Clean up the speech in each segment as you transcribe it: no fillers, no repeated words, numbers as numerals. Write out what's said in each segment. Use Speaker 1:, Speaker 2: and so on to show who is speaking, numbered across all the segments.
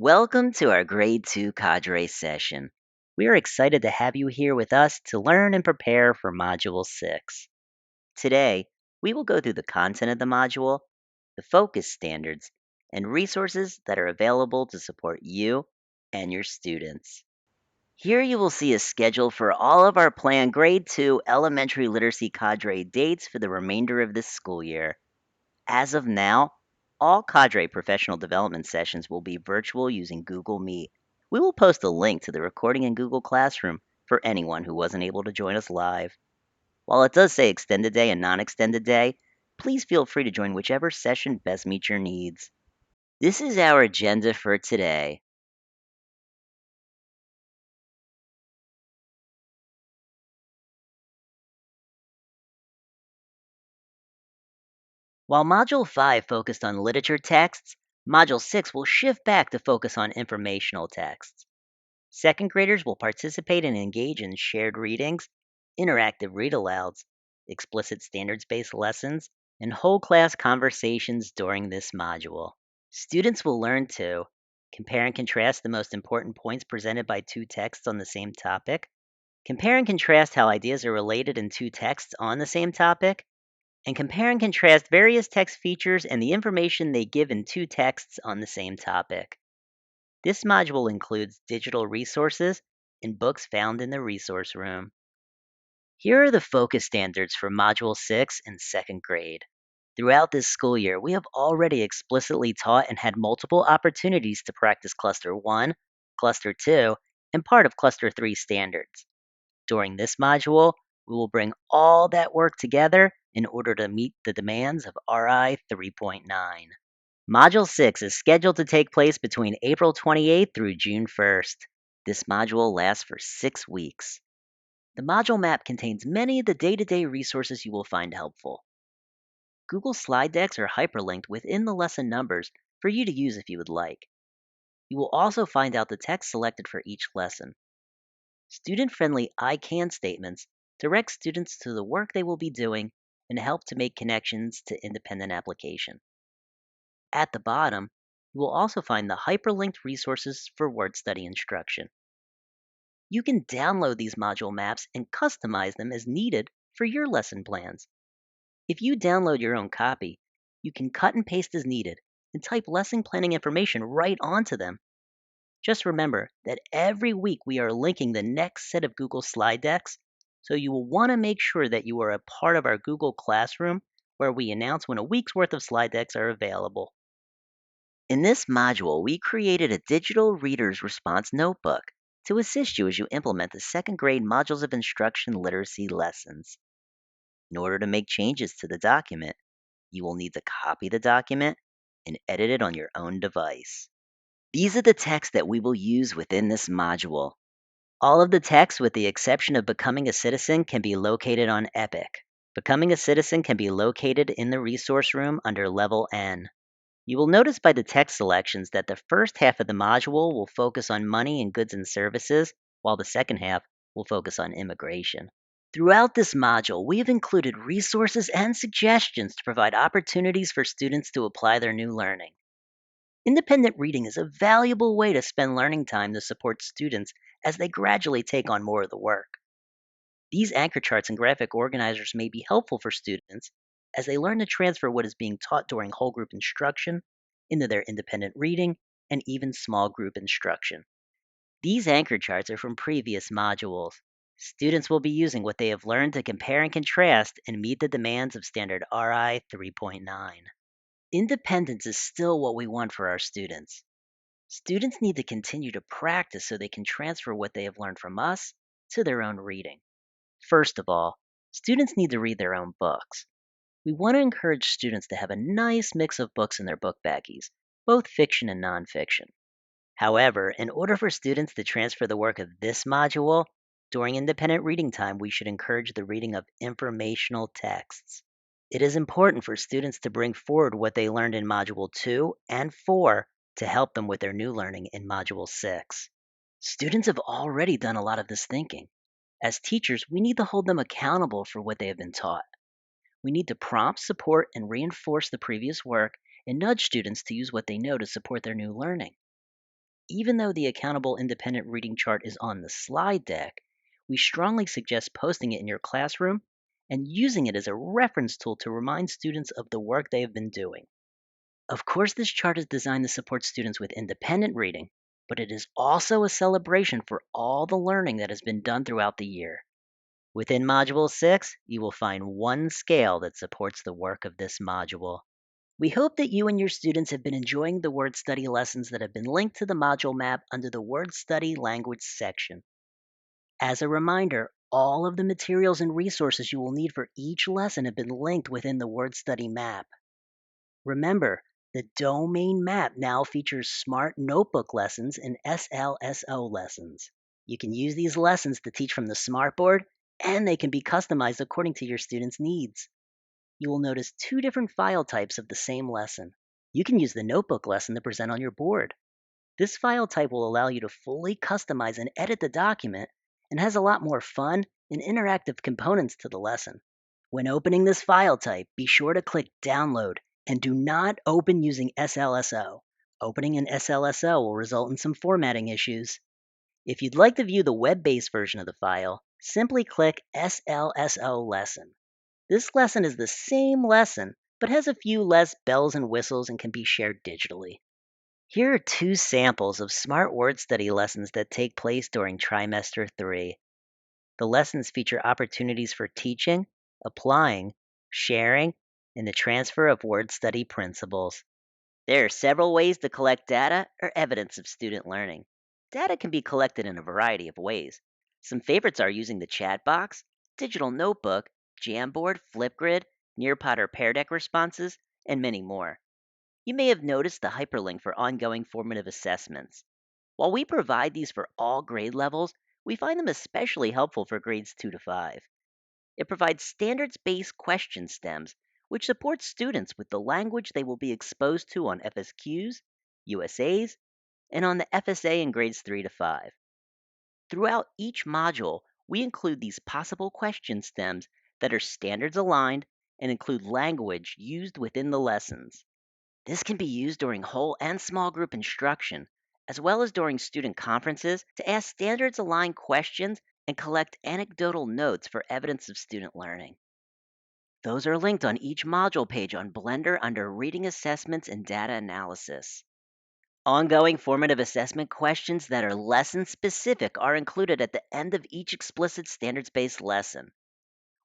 Speaker 1: Welcome to our Grade 2 Cadre session. We are excited to have you here with us to learn and prepare for Module 6. Today, we will go through the content of the module, the focus standards, and resources that are available to support you and your students. Here you will see a schedule for all of our planned Grade 2 Elementary Literacy Cadre dates for the remainder of this school year. As of now, all Cadre professional development sessions will be virtual using Google Meet. We will post a link to the recording in Google Classroom for anyone who wasn't able to join us live. While it does say extended day and non-extended day, please feel free to join whichever session best meets your needs. This is our agenda for today. While Module 5 focused on literature texts, Module 6 will shift back to focus on informational texts. Second graders will participate and engage in shared readings, interactive read-alouds, explicit standards-based lessons, and whole class conversations during this module. Students will learn to compare and contrast the most important points presented by two texts on the same topic, compare and contrast how ideas are related in two texts on the same topic, and compare and contrast various text features and the information they give in two texts on the same topic. This module includes digital resources and books found in the resource room. Here are the focus standards for Module 6 in second grade. Throughout this school year, we have already explicitly taught and had multiple opportunities to practice Cluster 1, Cluster 2, and part of Cluster 3 standards. During this module, we will bring all that work together in order to meet the demands of RI 3.9. Module 6 is scheduled to take place between April 28th through June 1st. This module lasts for 6 weeks. The module map contains many of the day-to-day resources you will find helpful. Google slide decks are hyperlinked within the lesson numbers for you to use if you would like. You will also find out the text selected for each lesson. Student-friendly I can statements direct students to the work they will be doing and help to make connections to independent application. At the bottom, you will also find the hyperlinked resources for word study instruction. You can download these module maps and customize them as needed for your lesson plans. If you download your own copy, you can cut and paste as needed and type lesson planning information right onto them. Just remember that every week we are linking the next set of Google slide decks, so you will want to make sure that you are a part of our Google Classroom where we announce when a week's worth of slide decks are available. In this module, we created a digital reader's response notebook to assist you as you implement the second grade modules of instruction literacy lessons. In order to make changes to the document, you will need to copy the document and edit it on your own device. These are the texts that we will use within this module. All of the texts, with the exception of Becoming a Citizen, can be located on Epic. Becoming a Citizen can be located in the resource room under Level N. You will notice by the text selections that the first half of the module will focus on money and goods and services, while the second half will focus on immigration. Throughout this module, we have included resources and suggestions to provide opportunities for students to apply their new learning. Independent reading is a valuable way to spend learning time to support students as they gradually take on more of the work. These anchor charts and graphic organizers may be helpful for students as they learn to transfer what is being taught during whole group instruction into their independent reading and even small group instruction. These anchor charts are from previous modules. Students will be using what they have learned to compare and contrast and meet the demands of Standard RI 3.9. Independence is still what we want for our students. Students need to continue to practice so they can transfer what they have learned from us to their own reading. First of all, students need to read their own books. We want to encourage students to have a nice mix of books in their book baggies, both fiction and nonfiction. However, in order for students to transfer the work of this module, during independent reading time, we should encourage the reading of informational texts. It is important for students to bring forward what they learned in Module 2 and 4 to help them with their new learning in Module 6. Students have already done a lot of this thinking. As teachers, we need to hold them accountable for what they have been taught. We need to prompt, support, and reinforce the previous work and nudge students to use what they know to support their new learning. Even though the accountable independent reading chart is on the slide deck, we strongly suggest posting it in your classroom and using it as a reference tool to remind students of the work they have been doing. Of course, this chart is designed to support students with independent reading, but it is also a celebration for all the learning that has been done throughout the year. Within Module 6, you will find one scale that supports the work of this module. We hope that you and your students have been enjoying the word study lessons that have been linked to the module map under the Word Study Language section. As a reminder, all of the materials and resources you will need for each lesson have been linked within the Word Study map. Remember, the domain map now features smart notebook lessons and SLSO lessons. You can use these lessons to teach from the smartboard, and they can be customized according to your students' needs. You will notice two different file types of the same lesson. You can use the notebook lesson to present on your board. This file type will allow you to fully customize and edit the document and has a lot more fun and interactive components to the lesson. When opening this file type, be sure to click Download and do not open using SLSO. Opening an SLSO will result in some formatting issues. If you'd like to view the web-based version of the file, simply click SLSO Lesson. This lesson is the same lesson, but has a few less bells and whistles and can be shared digitally. Here are two samples of smart word study lessons that take place during Trimester 3. The lessons feature opportunities for teaching, applying, sharing, and the transfer of word study principles. There are several ways to collect data or evidence of student learning. Data can be collected in a variety of ways. Some favorites are using the chat box, digital notebook, Jamboard, Flipgrid, Nearpod or Pear Deck responses, and many more. You may have noticed the hyperlink for ongoing formative assessments. While we provide these for all grade levels, we find them especially helpful for grades 2 to 5. It provides standards-based question stems, which support students with the language they will be exposed to on FSQs, USAs, and on the FSA in grades 3 to 5. Throughout each module, we include these possible question stems that are standards aligned and include language used within the lessons. This can be used during whole and small group instruction, as well as during student conferences to ask standards aligned questions and collect anecdotal notes for evidence of student learning. Those are linked on each module page on Blender under Reading Assessments and Data Analysis. Ongoing formative assessment questions that are lesson specific are included at the end of each explicit standards-based lesson.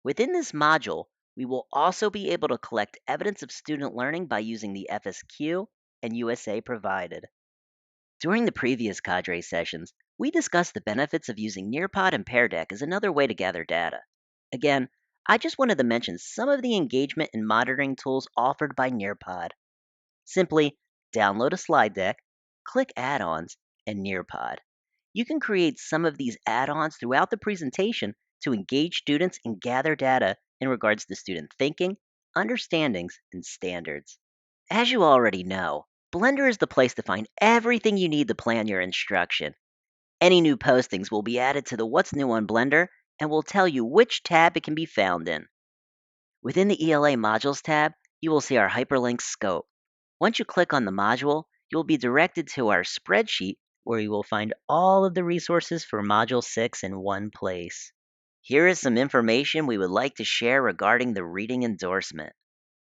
Speaker 1: Within this module, we will also be able to collect evidence of student learning by using the FSQ and USA provided. During the previous Cadre sessions, we discussed the benefits of using Nearpod and Pear Deck as another way to gather data. Again, I just wanted to mention some of the engagement and monitoring tools offered by Nearpod. Simply download a slide deck, click Add-ons, and Nearpod. You can create some of these add-ons throughout the presentation to engage students and gather data in regards to student thinking, understandings, and standards. As you already know, Blender is the place to find everything you need to plan your instruction. Any new postings will be added to the What's New on Blender and will tell you which tab it can be found in. Within the ELA Modules tab, you will see our hyperlink scope. Once you click on the module, you'll be directed to our spreadsheet where you will find all of the resources for Module 6 in one place. Here is some information we would like to share regarding the reading endorsement.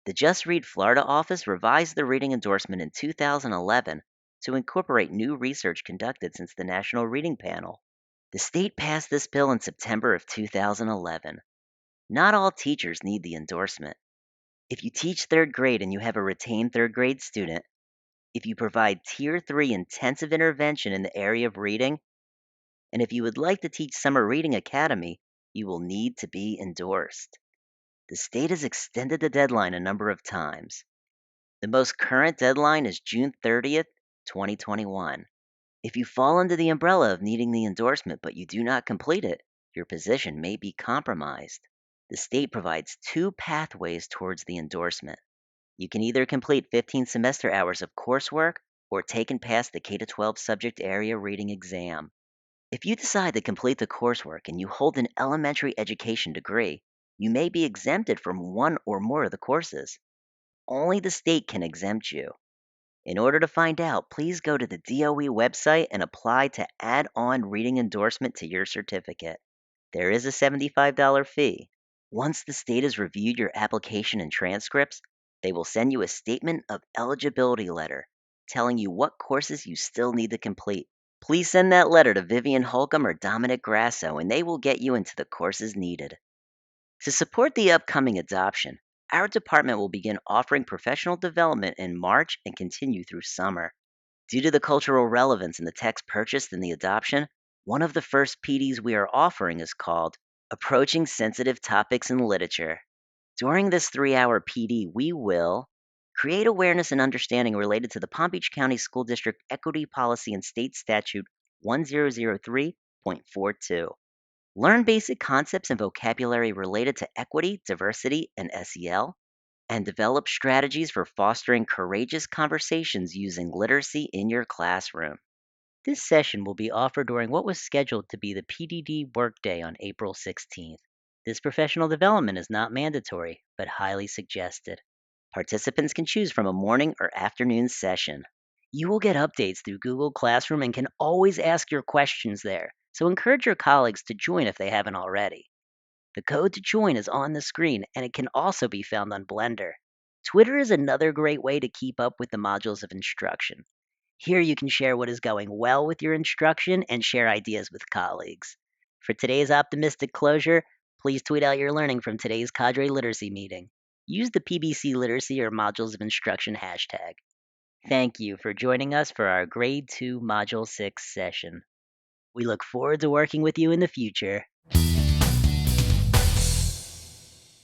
Speaker 1: The Just Read Florida office revised the reading endorsement in 2011 to incorporate new research conducted since the National Reading Panel. The state passed this bill in September of 2011. Not all teachers need the endorsement. If you teach third grade and you have a retained third grade student, if you provide Tier 3 intensive intervention in the area of reading, and if you would like to teach Summer Reading Academy, you will need to be endorsed. The state has extended the deadline a number of times. The most current deadline is June 30th, 2021. If you fall under the umbrella of needing the endorsement but you do not complete it, your position may be compromised. The state provides two pathways towards the endorsement. You can either complete 15 semester hours of coursework or take and pass the K-12 subject area reading exam. If you decide to complete the coursework and you hold an elementary education degree, you may be exempted from one or more of the courses. Only the state can exempt you. In order to find out, please go to the DOE website and apply to add on reading endorsement to your certificate. There is a $75 fee. Once the state has reviewed your application and transcripts, they will send you a statement of eligibility letter telling you what courses you still need to complete. Please send that letter to Vivian Holcomb or Dominic Grasso, and they will get you into the courses needed. To support the upcoming adoption, our department will begin offering professional development in March and continue through summer. Due to the cultural relevance in the text purchased in the adoption, one of the first PDs we are offering is called Approaching Sensitive Topics in Literature. During this 3-hour PD, we will create awareness and understanding related to the Palm Beach County School District Equity Policy and State Statute 1003.42. Learn basic concepts and vocabulary related to equity, diversity, and SEL, and develop strategies for fostering courageous conversations using literacy in your classroom. This session will be offered during what was scheduled to be the PDD workday on April 16th. This professional development is not mandatory, but highly suggested. Participants can choose from a morning or afternoon session. You will get updates through Google Classroom and can always ask your questions there, so encourage your colleagues to join if they haven't already. The code to join is on the screen, and it can also be found on Blender. Twitter is another great way to keep up with the modules of instruction. Here you can share what is going well with your instruction and share ideas with colleagues. For today's optimistic closure, please tweet out your learning from today's Cadre Literacy meeting. Use the PBC Literacy or Modules of Instruction hashtag. Thank you for joining us for our Grade 2 Module 6 session. We look forward to working with you in the future.